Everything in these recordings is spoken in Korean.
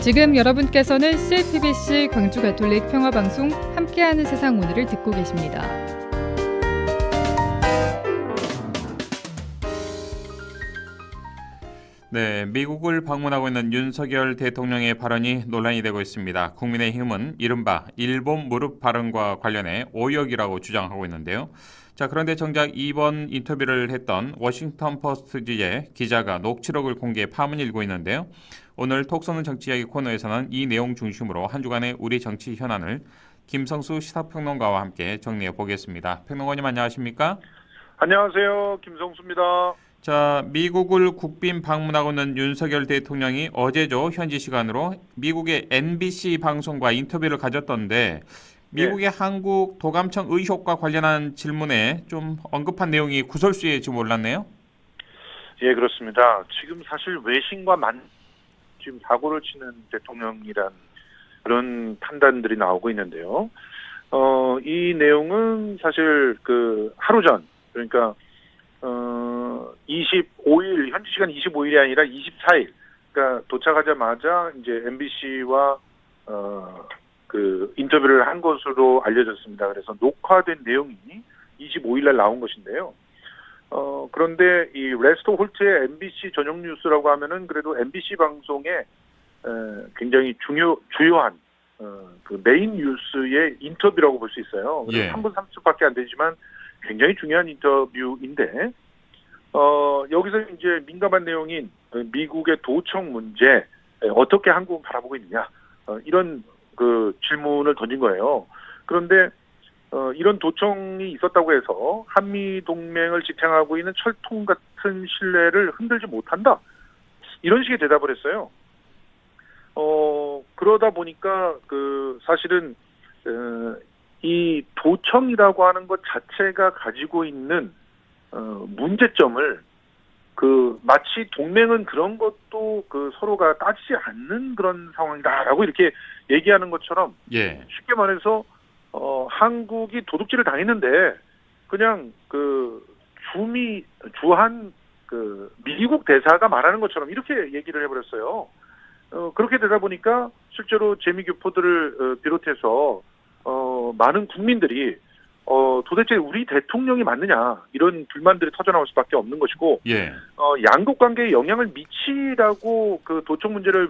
지금 여러분께서는 CATBC 광주 가톨릭 평화방송 함께하는 세상 오늘을 듣고 계십니다. 네, 미국을 방문하고 있는 윤석열 대통령의 발언이 논란이 되고 있습니다. 국민의힘은 이른바 일본 무릎 발언과 관련해 오역이라고 주장하고 있는데요. 자, 그런데 정작 이번 인터뷰를 했던 워싱턴 포스트지의 기자가 녹취록을 공개해 파문이 일고 있는데요. 오늘 톡 쏘는 정치 이야기 코너에서는 이 내용 중심으로 한 주간의 우리 정치 현안을 김성수 시사평론가와 함께 정리해 보겠습니다. 평론가님 안녕하십니까? 안녕하세요. 김성수입니다. 자, 미국을 국빈 방문하고 있는 윤석열 대통령이 어제죠, 현지 시간으로 미국의 NBC 방송과 인터뷰를 가졌던데 미국의 한국 도감청 의혹과 관련한 질문에 좀 언급한 내용이 구설수에 지금 올랐네요. 예, 그렇습니다. 지금 사실 외신과 지금 사고를 치는 대통령이란 그런 판단들이 나오고 있는데요. 이 내용은 사실 그 하루 전, 그러니까 25일, 현지 시간 25일이 아니라 24일, 그러니까 도착하자마자 이제 MBC와 그 인터뷰를 한 것으로 알려졌습니다. 그래서 녹화된 내용이 25일 날 나온 것인데요. 그런데 이 레스터 홀트의 MBC 전용 뉴스라고 하면은 그래도 MBC 방송에 굉장히 주요한 그 메인 뉴스의 인터뷰라고 볼 수 있어요. 그래서 3분 30초밖에 안 되지만 굉장히 중요한 인터뷰인데 여기서 이제 민감한 내용인 미국의 도청 문제 어떻게 한국은 바라보고 있느냐 이런 그 질문을 던진 거예요. 그런데 이런 도청이 있었다고 해서 한미 동맹을 지탱하고 있는 철통 같은 신뢰를 흔들지 못한다. 이런 식의 대답을 했어요. 그러다 보니까 그 사실은 이 도청이라고 하는 것 자체가 가지고 있는 문제점을 그 마치 동맹은 그런 것도 그 서로가 따지지 않는 그런 상황이다라고 이렇게 얘기하는 것처럼 쉽게 말해서 한국이 도둑질을 당했는데 그냥 그 주한 그 미국 대사가 말하는 것처럼 이렇게 얘기를 해버렸어요. 그렇게 되다 보니까 실제로 재미교포들을 비롯해서 많은 국민들이 도대체 우리 대통령이 맞느냐 이런 불만들이 터져나올 수밖에 없는 것이고 양국 관계에 영향을 미치라고 그 도청 문제를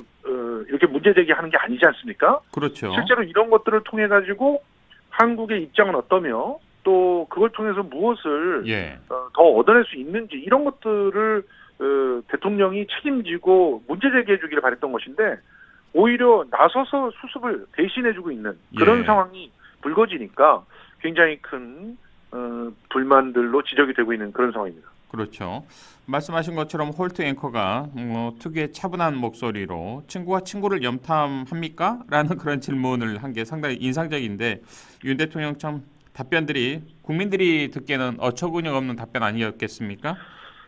이렇게 문제 제기하는 게 아니지 않습니까? 그렇죠. 실제로 이런 것들을 통해 가지고 한국의 입장은 어떠며 또 그걸 통해서 무엇을 더 얻어낼 수 있는지 이런 것들을 대통령이 책임지고 문제 제기해 주기를 바랬던 것인데 오히려 나서서 수습을 대신해주고 있는 그런 상황이 불거지니까 굉장히 큰 불만들로 지적이 되고 있는 그런 상황입니다. 그렇죠. 말씀하신 것처럼 홀트 앵커가 특유의 차분한 목소리로 친구와 친구를 염탐합니까? 라는 그런 질문을 한 게 상당히 인상적인데 윤 대통령 참 답변들이 국민들이 듣기에는 어처구니 없는 답변 아니었겠습니까?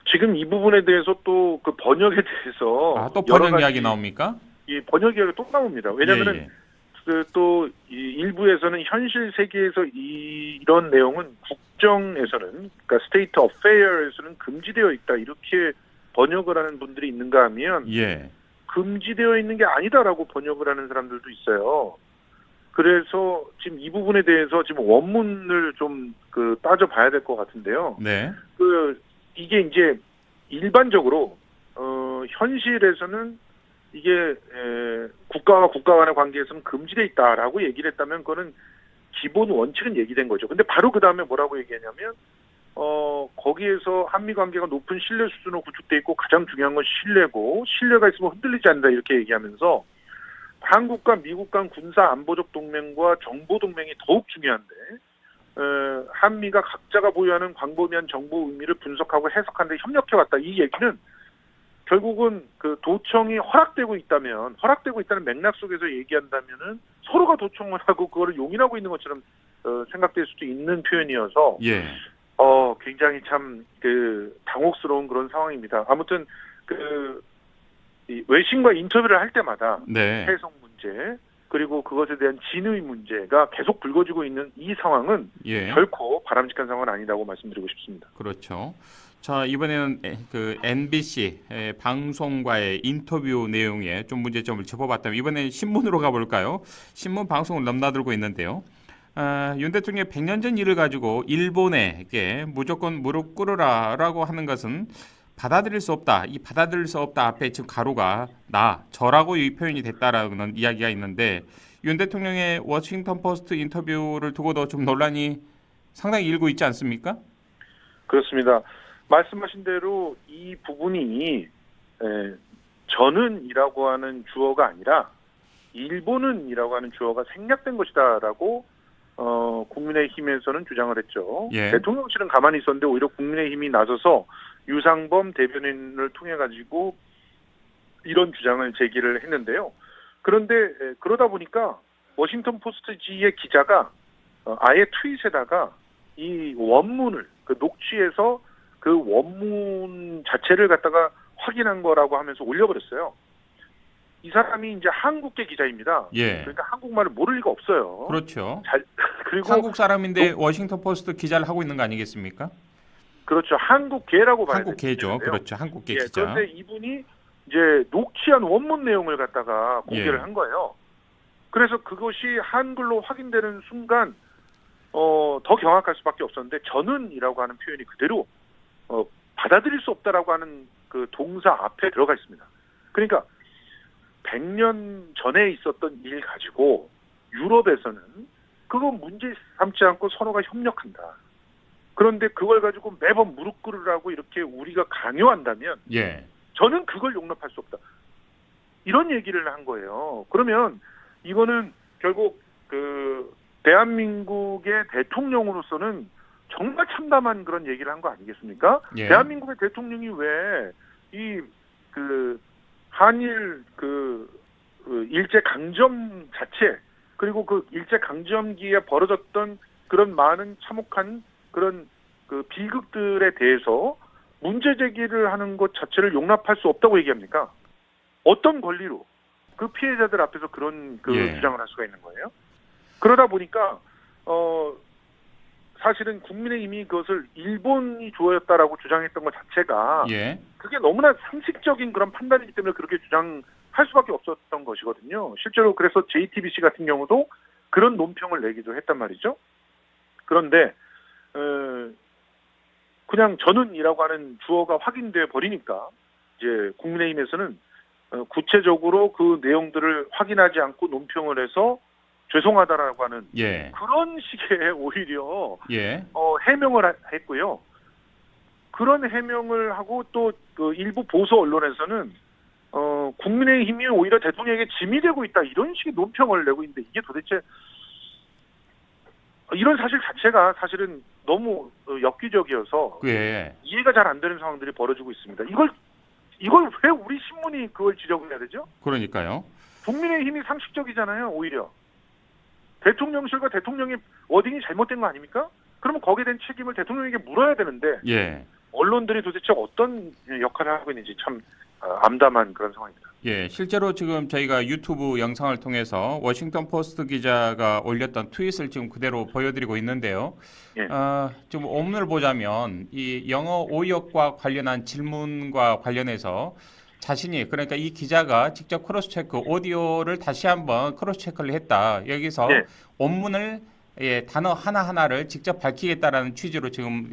지금 이 부분에 대해서 또 그 번역에 대해서 또 번역 이야기 나옵니까? 이 번역 이야기가 또 나옵니다. 왜냐하면은 그 또 일부에서는 현실 세계에서 이런 내용은 국정에서는 그러니까 스테이트 어페어에서는 금지되어 있다 이렇게 번역을 하는 분들이 있는가 하면 금지되어 있는 게 아니다라고 번역을 하는 사람들도 있어요. 그래서 지금 이 부분에 대해서 지금 원문을 좀 그 따져봐야 될 것 같은데요. 그 이게 이제 일반적으로 현실에서는 이게 국가와 국가 간의 관계에서는 금지돼 있다라고 얘기를 했다면 그거는 기본 원칙은 얘기된 거죠. 근데 바로 그 다음에 뭐라고 얘기하냐면 거기에서 한미 관계가 높은 신뢰 수준으로 구축돼 있고 가장 중요한 건 신뢰고 신뢰가 있으면 흔들리지 않는다 이렇게 얘기하면서 한국과 미국 간 군사 안보적 동맹과 정보 동맹이 더욱 중요한데 한미가 각자가 보유하는 광범위한 정보 의미를 분석하고 해석하는 데 협력해왔다. 이 얘기는 결국은 그 도청이 허락되고 있다는 맥락 속에서 얘기한다면은 서로가 도청을 하고 그거를 용인하고 있는 것처럼 생각될 수도 있는 표현이어서 굉장히 참 그 당혹스러운 그런 상황입니다. 아무튼 그 이 외신과 인터뷰를 할 때마다 해석 문제 그리고 그것에 대한 진위 문제가 계속 불거지고 있는 이 상황은 예. 결코 바람직한 상황은 아니라고 말씀드리고 싶습니다. 그렇죠. 자, 이번에는 그 MBC 방송과의 인터뷰 내용에 좀 문제점을 짚어봤다면 이번에는 신문으로 가볼까요? 신문 방송을 넘나들고 있는데요. 윤 대통령의 100년 전 일을 가지고 일본에게 무조건 무릎 꿇으라라고 하는 것은 받아들일 수 없다. 이 받아들일 수 없다 앞에 지금 가로가 저라고 이 표현이 됐다라는 이야기가 있는데 윤 대통령의 워싱턴 포스트 인터뷰를 두고도 좀 논란이 상당히 일고 있지 않습니까? 그렇습니다. 말씀하신 대로 이 부분이 저는이라고 하는 주어가 아니라 일본은이라고 하는 주어가 생략된 것이다라고 국민의힘에서는 주장을 했죠. 예. 대통령실은 가만히 있었는데 오히려 국민의힘이 나서서 유상범 대변인을 통해 가지고 이런 주장을 제기를 했는데요. 그런데 그러다 보니까 워싱턴 포스트지의 기자가 아예 트윗에다가 이 원문을 녹취해서 그 원문 자체를 갖다가 확인한 거라고 하면서 올려버렸어요. 이 사람이 이제 한국계 기자입니다. 예. 그러니까 한국말을 모를 리가 없어요. 그렇죠. 그리고 한국 사람인데 워싱턴 포스트 기자를 하고 있는 거 아니겠습니까? 그렇죠. 한국계라고 봐야 한국계죠. 되는데요. 그렇죠. 한국계 예, 기자. 그런데 이분이 이제 녹취한 원문 내용을 갖다가 공개를 예. 한 거예요. 그래서 그것이 한글로 확인되는 순간 더 경악할 수밖에 없었는데 저는이라고 하는 표현이 그대로 받아들일 수 없다라고 하는 그 동사 앞에 들어가 있습니다. 그러니까 100년 전에 있었던 일 가지고 유럽에서는 그거 문제 삼지 않고 서로가 협력한다. 그런데 그걸 가지고 매번 무릎 꿇으라고 이렇게 우리가 강요한다면 예. 저는 그걸 용납할 수 없다. 이런 얘기를 한 거예요. 그러면 이거는 결국 그 대한민국의 대통령으로서는 정말 참담한 그런 얘기를 한 거 아니겠습니까? 예. 대한민국의 대통령이 왜 이 그 한일 일제 강점 자체 그리고 그 일제 강점기에 벌어졌던 그런 많은 참혹한 그런 그 비극들에 대해서 문제 제기를 하는 것 자체를 용납할 수 없다고 얘기합니까? 어떤 권리로 그 피해자들 앞에서 그런 예. 주장을 할 수가 있는 거예요? 그러다 보니까 사실은 국민의힘이 그것을 일본이 주어였다라고 주장했던 것 자체가 예. 그게 너무나 상식적인 그런 판단이기 때문에 그렇게 주장할 수밖에 없었던 것이거든요. 실제로 그래서 JTBC 같은 경우도 그런 논평을 내기도 했단 말이죠. 그런데 그냥 저는이라고 하는 주어가 확인돼 버리니까 이제 국민의힘에서는 구체적으로 그 내용들을 확인하지 않고 논평을 해서 죄송하다라고 하는 예. 그런 식의 오히려 예. 해명을 했고요. 그런 해명을 하고 또 그 일부 보수 언론에서는 국민의힘이 오히려 대통령에게 짐이 되고 있다 이런 식의 논평을 내고 있는데 이게 도대체 이런 사실 자체가 사실은 너무 엽기적이어서 예. 이해가 잘 안 되는 상황들이 벌어지고 있습니다. 이걸 왜 우리 신문이 그걸 지적을 해야 되죠? 그러니까요. 국민의힘이 상식적이잖아요. 오히려 대통령실과 대통령의 워딩이 잘못된 거 아닙니까? 그러면 거기에 대한 책임을 대통령에게 물어야 되는데 예. 언론들이 도대체 어떤 역할을 하고 있는지 참 암담한 그런 상황입니다. 예, 실제로 지금 저희가 유튜브 영상을 통해서 워싱턴 포스트 기자가 올렸던 트윗을 지금 그대로 보여드리고 있는데요. 예. 지금 오문을 보자면 이 영어 오역과 관련한 질문과 관련해서 자신이 그러니까 이 기자가 직접 크로스 체크 오디오를 다시 한번 크로스 체크를 했다. 여기서 예. 원문을 단어 하나하나를 직접 밝히겠다라는 취지로 지금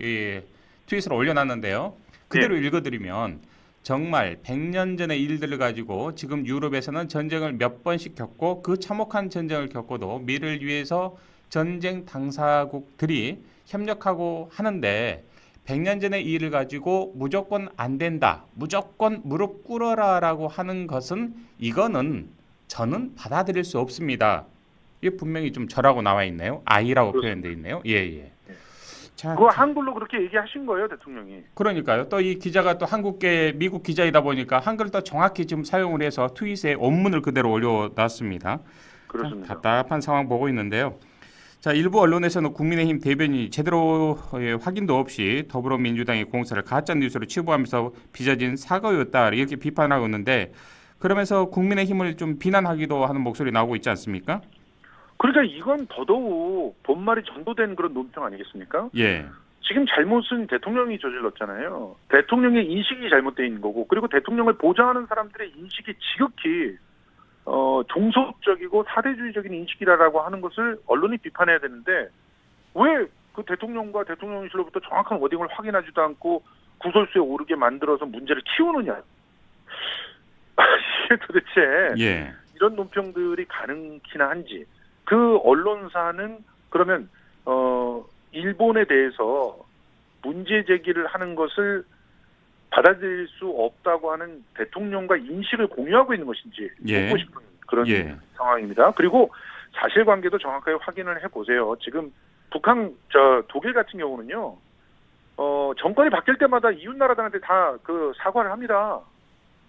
트윗을 올려놨는데요. 그대로 읽어드리면 정말 100년 전의 일들을 가지고 지금 유럽에서는 전쟁을 몇 번씩 겪고 그 참혹한 전쟁을 겪고도 미래를 위해서 전쟁 당사국들이 협력하고 하는데 100년 전의 일을 가지고 무조건 안 된다. 무조건 무릎 꿇어라라고 하는 것은 이거는 저는 받아들일 수 없습니다. 이게 분명히 좀 저라고 나와 있네요. I라고 그렇습니다. 표현되어 있네요. 예. 자, 그거 한글로 그렇게 얘기하신 거예요, 대통령이. 그러니까요. 또 이 기자가 또 한국계 미국 기자이다 보니까 한글을 더 정확히 지금 사용을 해서 트윗에 원문을 그대로 올려놨습니다. 그렇습니다. 답답한 상황 보고 있는데요. 자, 일부 언론에서는 국민의힘 대변인이 제대로 확인도 없이 더불어민주당의 공세를 가짜 뉴스로 치부하면서 빚어진 사과였다 이렇게 비판하고 있는데 그러면서 국민의힘을 좀 비난하기도 하는 목소리 나오고 있지 않습니까? 그러니까 이건 더더욱 본말이 전도된 그런 논평 아니겠습니까? 예. 지금 잘못은 대통령이 저질렀잖아요. 대통령의 인식이 잘못되어 있는 거고, 그리고 대통령을 보좌하는 사람들의 인식이 지극히 종속적이고 사대주의적인 인식이라고 하는 것을 언론이 비판해야 되는데, 왜 그 대통령과 대통령실로부터 정확한 워딩을 확인하지도 않고 구설수에 오르게 만들어서 문제를 키우느냐. 이게 도대체 예. 이런 논평들이 가능키나 한지. 그 언론사는 그러면 일본에 대해서 문제 제기를 하는 것을 받아들일 수 없다고 하는 대통령과 인식을 공유하고 있는 것인지 예. 묻고 싶은 그런 예. 상황입니다. 그리고 사실관계도 정확하게 확인을 해보세요. 지금 독일 같은 경우는요, 정권이 바뀔 때마다 이웃 나라들한테 다 그 사과를 합니다.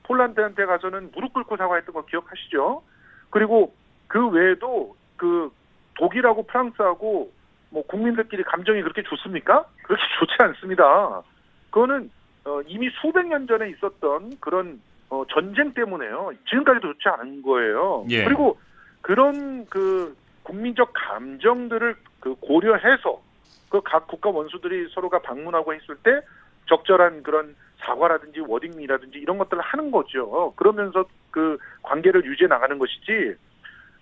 폴란드한테 가서는 무릎 꿇고 사과했던 거 기억하시죠? 그리고 그 외에도 그 독일하고 프랑스하고 뭐 국민들끼리 감정이 그렇게 좋습니까? 그렇게 좋지 않습니다. 그거는 이미 수백 년 전에 있었던 그런 전쟁 때문에요. 지금까지도 좋지 않은 거예요. 예. 그리고 그런 그 국민적 감정들을 그 고려해서 그 각 국가 원수들이 서로가 방문하고 했을 때 적절한 그런 사과라든지 워딩이라든지 이런 것들을 하는 거죠. 그러면서 그 관계를 유지해 나가는 것이지,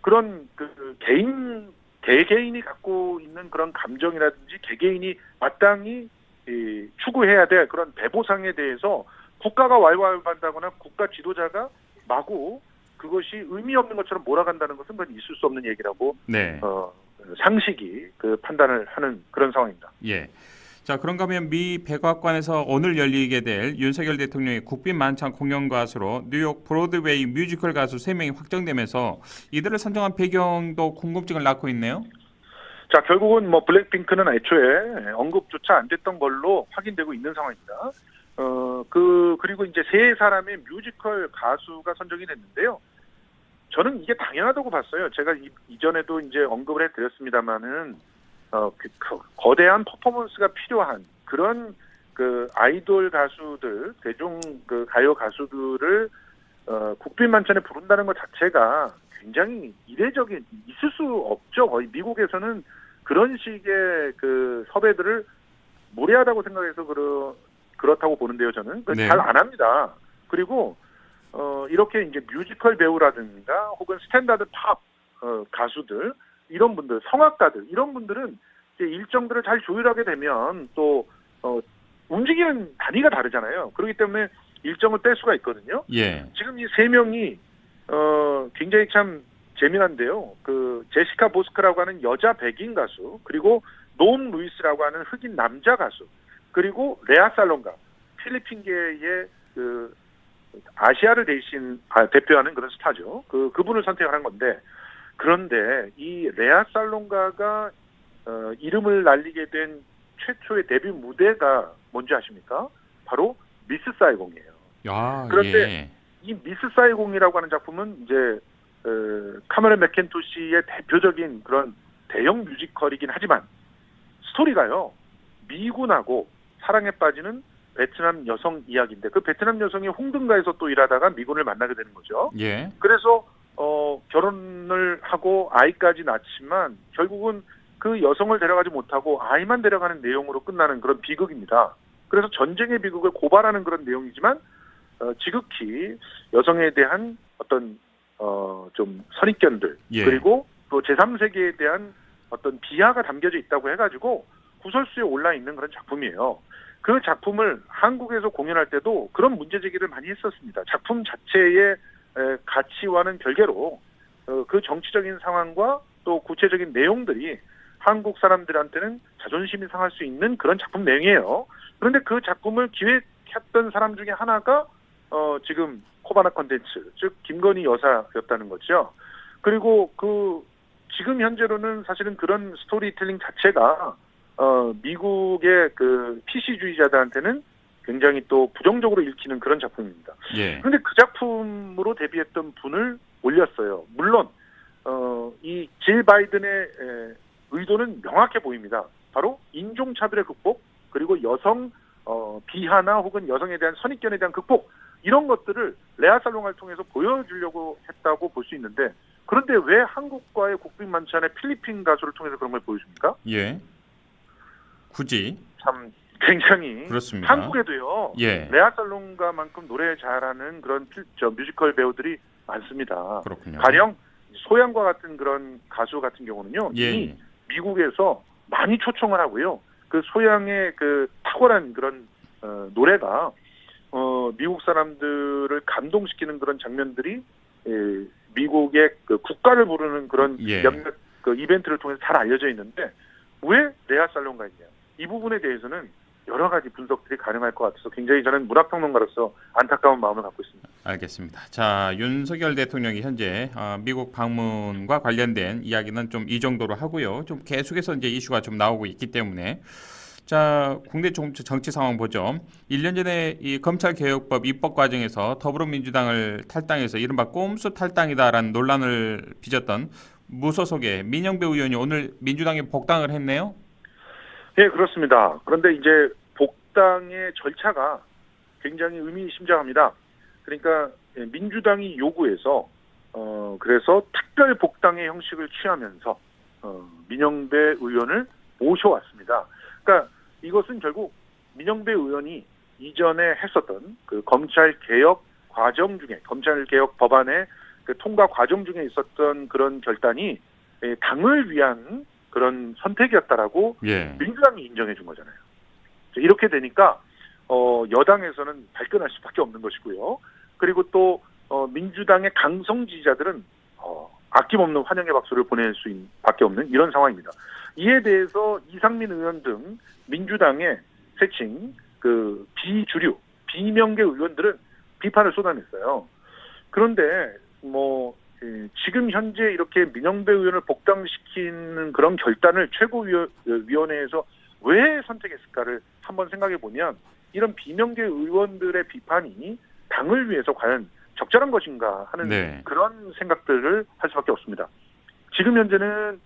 그런 그 개개인이 갖고 있는 그런 감정이라든지 개개인이 마땅히 추구해야 될 그런 배보상에 대해서 국가가 왈왈한다거나 국가 지도자가 마구 그것이 의미 없는 것처럼 몰아간다는 것은 그건 있을 수 없는 얘기라고 네. 상식이 그 판단을 하는 그런 상황입니다. 예. 자, 그런가 하면 미 백악관에서 오늘 열리게 될 윤석열 대통령의 국빈 만찬 공연 가수로 뉴욕 브로드웨이 뮤지컬 가수 3명이 확정되면서 이들을 선정한 배경도 궁금증을 낳고 있네요. 자, 결국은 뭐 블랙핑크는 애초에 언급조차 안 됐던 걸로 확인되고 있는 상황입니다. 그리고 이제 세 사람의 뮤지컬 가수가 선정이 됐는데요. 저는 이게 당연하다고 봤어요. 제가 이전에도 이제 언급을 해드렸습니다만은 거대한 퍼포먼스가 필요한 그런 그 아이돌 가수들, 대중 그 가요 가수들을 국빈 만찬에 부른다는 것 자체가 굉장히 이례적인, 있을 수 없죠. 거의 미국에서는 그런 식의 그 섭외들을 무례하다고 생각해서 그렇다고 보는데요. 저는 네. 잘 안 합니다. 그리고 이렇게 이제 뮤지컬 배우라든가 혹은 스탠다드 팝 가수들, 이런 분들, 성악가들, 이런 분들은 이제 일정들을 잘 조율하게 되면 또 움직이는 단위가 다르잖아요. 그렇기 때문에 일정을 뺄 수가 있거든요. 예. 지금 이 세 명이 굉장히 참 재미난데요. 그 제시카 보스크라고 하는 여자 백인 가수, 그리고 논 루이스라고 하는 흑인 남자 가수, 그리고 레아 살롱가, 필리핀계의 그 아시아를 대표하는 그런 스타죠. 그분을 선택을 한 건데, 그런데 이 레아 살롱가가 이름을 날리게 된 최초의 데뷔 무대가 뭔지 아십니까? 바로 미스 사이공이에요. 야, 그런데 예. 이 미스 사이공이라고 하는 작품은 이제 카메론 맥켄토시의 대표적인 그런 대형 뮤지컬이긴 하지만 스토리가요, 미군하고 사랑에 빠지는 베트남 여성 이야기인데, 그 베트남 여성이 홍등가에서 또 일하다가 미군을 만나게 되는 거죠. 예. 그래서 결혼을 하고 아이까지 낳지만 결국은 그 여성을 데려가지 못하고 아이만 데려가는 내용으로 끝나는 그런 비극입니다. 그래서 전쟁의 비극을 고발하는 그런 내용이지만 지극히 여성에 대한 어떤 좀 선입견들, 예. 그리고 또 제3세계에 대한 어떤 비하가 담겨져 있다고 해가지고 구설수에 올라 있는 그런 작품이에요. 그 작품을 한국에서 공연할 때도 그런 문제 제기를 많이 했었습니다. 작품 자체의 가치와는 별개로 그 정치적인 상황과 또 구체적인 내용들이 한국 사람들한테는 자존심이 상할 수 있는 그런 작품 내용이에요. 그런데 그 작품을 기획했던 사람 중에 하나가 지금 코바나 컨텐츠, 즉 김건희 여사였다는 거죠. 그리고 지금 현재로는 사실은 그런 스토리텔링 자체가 미국의 그 PC주의자들한테는 굉장히 또 부정적으로 읽히는 그런 작품입니다. 예. 그런데 그 작품으로 데뷔했던 분을 올렸어요. 물론 이 질 바이든의 의도는 명확해 보입니다. 바로 인종차별의 극복, 그리고 여성 비하나 혹은 여성에 대한 선입견에 대한 극복, 이런 것들을 레아 살롱을 통해서 보여주려고 했다고 볼 수 있는데 그런데 왜 한국과의 국빈 만찬에 필리핀 가수를 통해서 그런 걸 보여줍니까? 예. 굳이 참 굉장히 그렇습니다. 한국에도요. 예. 레아 살롱가만큼 노래 잘하는 그런 뮤지컬 배우들이 많습니다. 그렇군요. 가령 소양과 같은 그런 가수 같은 경우는요. 예. 이미 미국에서 많이 초청을 하고요. 그 소양의 그 탁월한 그런 노래가 미국 사람들을 감동시키는 그런 장면들이 미국의 그 국가를 부르는 그런 예. 몇몇 그 이벤트를 통해서 잘 알려져 있는데 왜 레아 살롱가 있냐? 이 부분에 대해서는 여러 가지 분석들이 가능할 것 같아서 굉장히 저는 문화평론가로서 안타까운 마음을 갖고 있습니다. 알겠습니다. 자, 윤석열 대통령이 현재 미국 방문과 관련된 이야기는 좀 이 정도로 하고요. 좀 계속해서 이제 이슈가 좀 나오고 있기 때문에 자, 국내 정치 상황 보죠. 1년 전에 이 검찰개혁법 입법 과정에서 더불어민주당을 탈당해서 이른바 꼼수 탈당이다라는 논란을 빚었던 무소속의 민영배 의원이 오늘 민주당에 복당을 했네요. 네, 그렇습니다. 그런데 이제 복당의 절차가 굉장히 의미심장합니다. 그러니까 민주당이 요구해서 그래서 특별 복당의 형식을 취하면서 민영배 의원을 모셔왔습니다. 그러니까 이것은 결국 민영배 의원이 이전에 했었던 그 검찰 개혁 과정 중에 검찰 개혁 법안의 그 통과 과정 중에 있었던 그런 결단이 당을 위한 그런 선택이었다라고 예. 민주당이 인정해 준 거잖아요. 이렇게 되니까 여당에서는 발끈할 수밖에 없는 것이고요. 그리고 또 민주당의 강성 지지자들은 아낌없는 환영의 박수를 보낼 수밖에 없는 이런 상황입니다. 이에 대해서 이상민 의원 등 민주당의 세칭 그 비주류 비명계 의원들은 비판을 쏟아냈어요. 그런데 지금 현재 이렇게 민영배 의원을 복당시키는 그런 결단을 최고위원회에서 왜 선택했을까를 한번 생각해 보면 이런 비명계 의원들의 비판이 당을 위해서 과연 적절한 것인가 하는 네. 그런 생각들을 할 수밖에 없습니다. 지금 현재는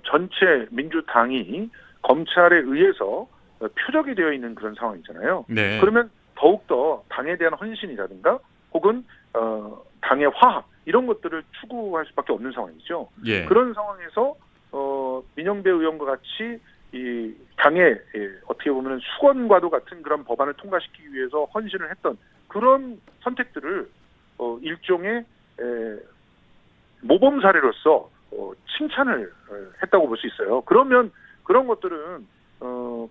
전체 민주당이 검찰에 의해서 표적이 되어 있는 그런 상황이잖아요. 네. 그러면 더욱더 당에 대한 헌신이라든가 혹은 당의 화합 이런 것들을 추구할 수밖에 없는 상황이죠. 예. 그런 상황에서 민영배 의원과 같이 이 당의 어떻게 보면 수건과도 같은 그런 법안을 통과시키기 위해서 헌신을 했던 그런 선택들을 일종의 모범 사례로서 칭찬을 했다고 볼 수 있어요. 그러면 그런 것들은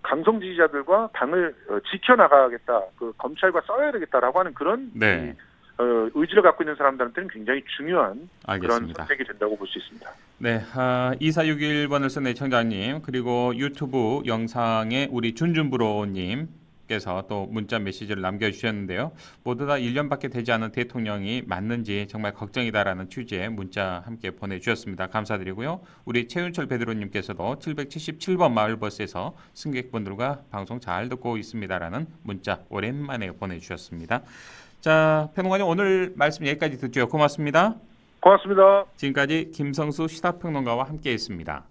강성 지지자들과 당을 지켜나가겠다, 그 검찰과 싸워야 되겠다라고 하는 그런 네. 의지를 갖고 있는 사람들한테는 굉장히 중요한 알겠습니다. 그런 선택이 된다고 볼 수 있습니다. 네, 2461번을 쓴 애청자님 그리고 유튜브 영상에 우리 준준브로님께서 또 문자 메시지를 남겨주셨는데요. 모두 다 1년밖에 되지 않은 대통령이 맞는지 정말 걱정이다라는 취지의 문자 함께 보내주셨습니다. 감사드리고요. 우리 최윤철 베드로님께서도 777번 마을버스에서 승객분들과 방송 잘 듣고 있습니다라는 문자 오랜만에 보내주셨습니다. 자, 평론가님 오늘 말씀 여기까지 듣죠. 고맙습니다. 고맙습니다. 지금까지 김성수 시사평론가와 함께했습니다.